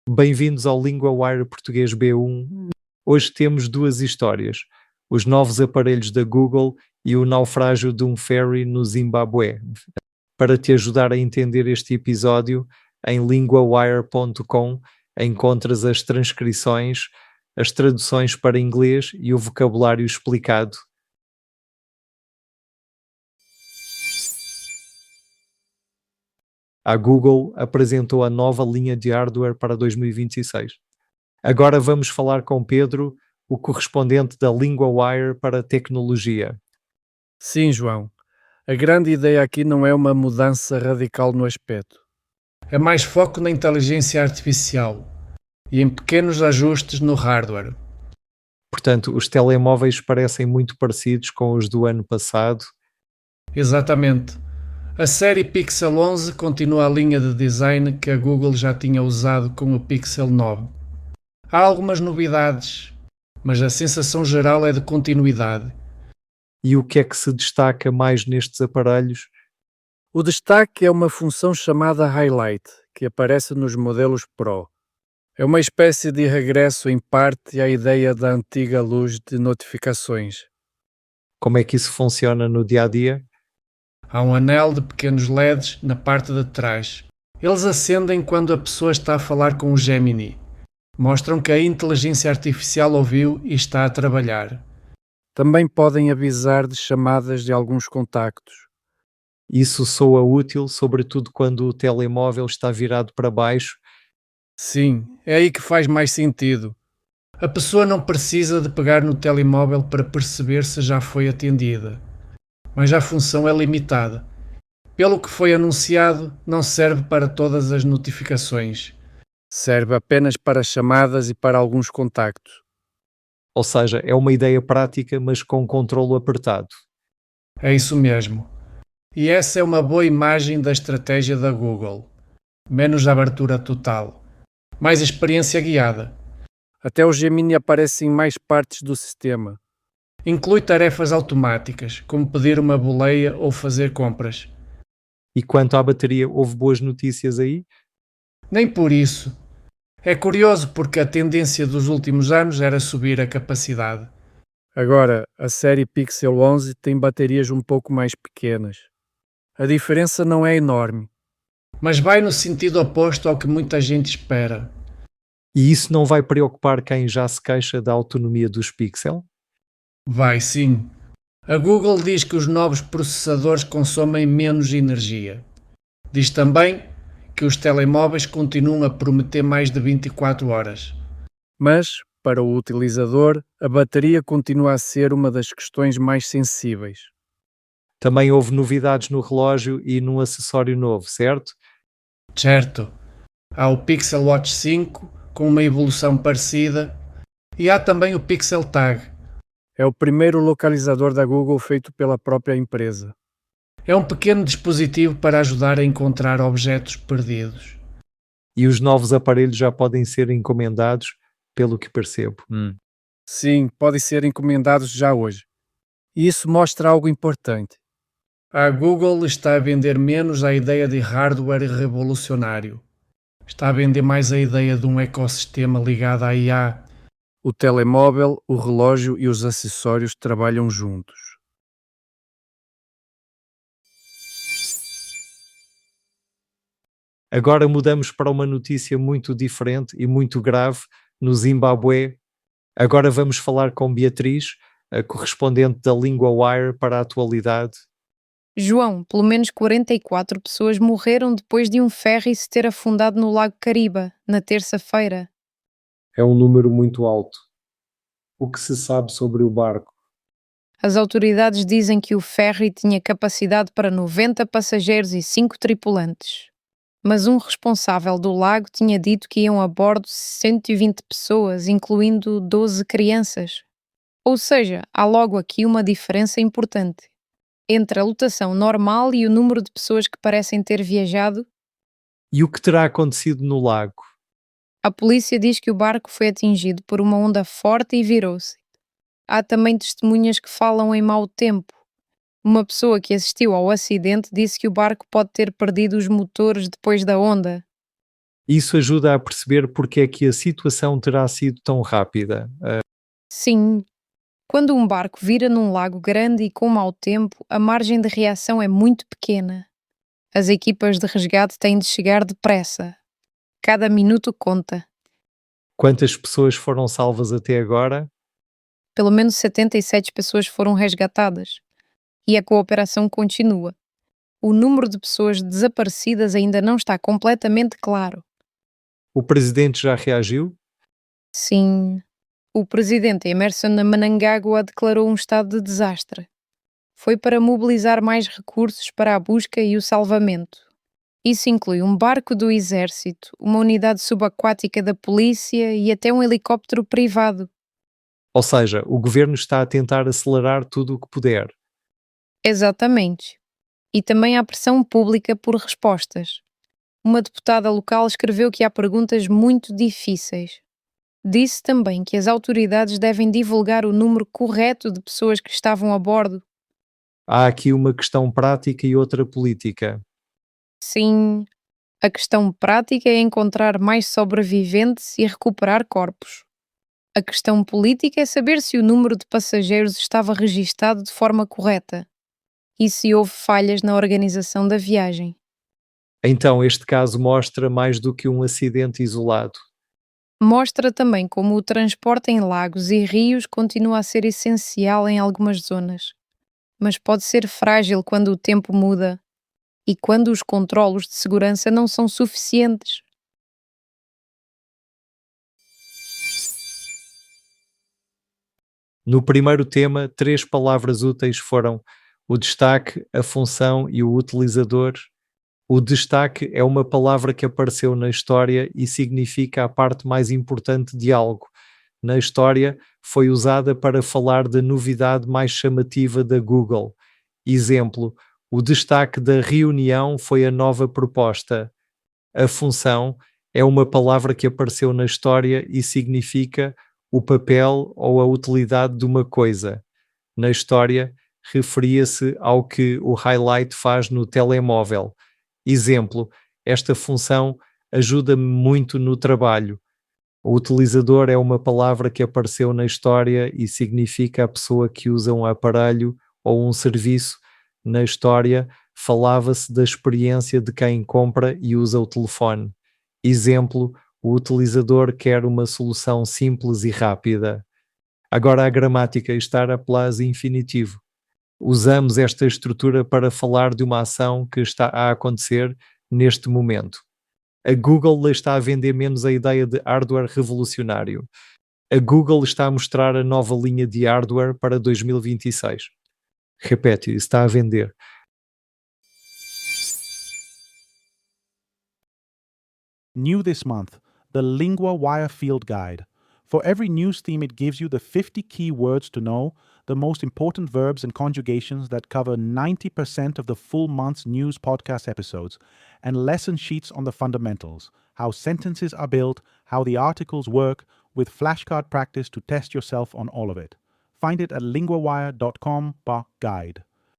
Bem-vindos ao LinguaWire Português B1. Hoje temos duas histórias: os novos aparelhos da Google e o naufrágio de um ferry no Zimbábue. Para te ajudar a entender este episódio, em linguawire.com encontras as transcrições, as traduções para inglês e o vocabulário explicado. A Google apresentou a nova linha de hardware para 2026. Agora vamos falar com Pedro, o correspondente da LinguaWire para a tecnologia. Sim, João. A grande ideia aqui não é uma mudança radical no aspecto. É mais foco na inteligência artificial e em pequenos ajustes no hardware. Portanto, os telemóveis parecem muito parecidos com os do ano passado. Exatamente. A série Pixel 11 continua a linha de design que a Google já tinha usado com o Pixel 9. Há algumas novidades, mas a sensação geral é de continuidade. E o que é que se destaca mais nestes aparelhos? O destaque é uma função chamada Highlight, que aparece nos modelos Pro. É uma espécie de regresso em parte à ideia da antiga luz de notificações. Como é que isso funciona no dia a dia? Há um anel de pequenos LEDs na parte de trás. Eles acendem quando a pessoa está a falar com o Gemini. Mostram que a inteligência artificial ouviu e está a trabalhar. Também podem avisar de chamadas de alguns contactos. Isso soa útil, sobretudo quando o telemóvel está virado para baixo. Sim, é aí que faz mais sentido. A pessoa não precisa de pegar no telemóvel para perceber se já foi atendida. Mas a função é limitada. Pelo que foi anunciado, não serve para todas as notificações. Serve apenas para chamadas e para alguns contactos. Ou seja, é uma ideia prática, mas com controlo apertado. É isso mesmo. E essa é uma boa imagem da estratégia da Google. Menos abertura total. Mais experiência guiada. Até o Gemini aparece em mais partes do sistema. Inclui tarefas automáticas, como pedir uma boleia ou fazer compras. E quanto à bateria, houve boas notícias aí? Nem por isso. É curioso porque a tendência dos últimos anos era subir a capacidade. Agora, a série Pixel 11 tem baterias um pouco mais pequenas. A diferença não é enorme. Mas vai no sentido oposto ao que muita gente espera. E isso não vai preocupar quem já se queixa da autonomia dos Pixel? Vai sim. A Google diz que os novos processadores consomem menos energia. Diz também que os telemóveis continuam a prometer mais de 24 horas. Mas, para o utilizador, a bateria continua a ser uma das questões mais sensíveis. Também houve novidades no relógio e num acessório novo, certo? Certo, há o Pixel Watch 5 com uma evolução parecida e há também o Pixel Tag. É o primeiro localizador da Google feito pela própria empresa. É um pequeno dispositivo para ajudar a encontrar objetos perdidos. E os novos aparelhos já podem ser encomendados, pelo que percebo. Sim, podem ser encomendados já hoje. E isso mostra algo importante. A Google está a vender menos a ideia de hardware revolucionário. Está a vender mais a ideia de um ecossistema ligado à IA. O telemóvel, o relógio e os acessórios trabalham juntos. Agora mudamos para uma notícia muito diferente e muito grave no Zimbábue. Agora vamos falar com Beatriz, a correspondente da LinguaWire para a atualidade. João, pelo menos 44 pessoas morreram depois de um ferry se ter afundado no Lago Kariba, na terça-feira. É um número muito alto. O que se sabe sobre o barco? As autoridades dizem que o ferry tinha capacidade para 90 passageiros e 5 tripulantes. Mas um responsável do lago tinha dito que iam a bordo 120 pessoas, incluindo 12 crianças. Ou seja, há logo aqui uma diferença importante entre a lotação normal e o número de pessoas que parecem ter viajado. E o que terá acontecido no lago? A polícia diz que o barco foi atingido por uma onda forte e virou-se. Há também testemunhas que falam em mau tempo. Uma pessoa que assistiu ao acidente disse que o barco pode ter perdido os motores depois da onda. Isso ajuda a perceber porque é que a situação terá sido tão rápida. Sim, quando um barco vira num lago grande e com mau tempo, a margem de reação é muito pequena. As equipas de resgate têm de chegar depressa. Cada minuto conta. Quantas pessoas foram salvas até agora? Pelo menos 77 pessoas foram resgatadas. E a cooperação continua. O número de pessoas desaparecidas ainda não está completamente claro. O presidente já reagiu? Sim, o presidente Emerson Mnangagwa declarou um estado de desastre. Foi para mobilizar mais recursos para a busca e o salvamento. Isso inclui um barco do exército, uma unidade subaquática da polícia e até um helicóptero privado. Ou seja, o governo está a tentar acelerar tudo o que puder. Exatamente. E também há pressão pública por respostas. Uma deputada local escreveu que há perguntas muito difíceis. Disse também que as autoridades devem divulgar o número correto de pessoas que estavam a bordo. Há aqui uma questão prática e outra política. Sim, a questão prática é encontrar mais sobreviventes e recuperar corpos. A questão política é saber se o número de passageiros estava registado de forma correta e se houve falhas na organização da viagem. Então, este caso mostra mais do que um acidente isolado. Mostra também como o transporte em lagos e rios continua a ser essencial em algumas zonas, mas pode ser frágil quando o tempo muda e quando os controlos de segurança não são suficientes. No primeiro tema, 3 palavras úteis foram o destaque, a função e o utilizador. O destaque é uma palavra que apareceu na história e significa a parte mais importante de algo. Na história, foi usada para falar da novidade mais chamativa da Google. Exemplo, o destaque da reunião foi a nova proposta. A função é uma palavra que apareceu na história e significa o papel ou a utilidade de uma coisa. Na história, referia-se ao que o highlight faz no telemóvel. Exemplo, esta função ajuda-me muito no trabalho. O utilizador é uma palavra que apareceu na história e significa a pessoa que usa um aparelho ou um serviço. Na história, falava-se da experiência de quem compra e usa o telefone. Exemplo, o utilizador quer uma solução simples e rápida. Agora a gramática estar a plus infinitivo. Usamos esta estrutura para falar de uma ação que está a acontecer neste momento. A Google está a vender menos a ideia de hardware revolucionário. A Google está a mostrar a nova linha de hardware para 2026. Repete, está a vender. New this month, the Lingua Wire Field Guide. For every news theme, it gives you the 50 key words to know, the most important verbs and conjugations that cover 90% of the full month's news podcast episodes, and lesson sheets on the fundamentals, how sentences are built, how the articles work, with flashcard practice to test yourself on all of it. Find it at linguawire.com/guide.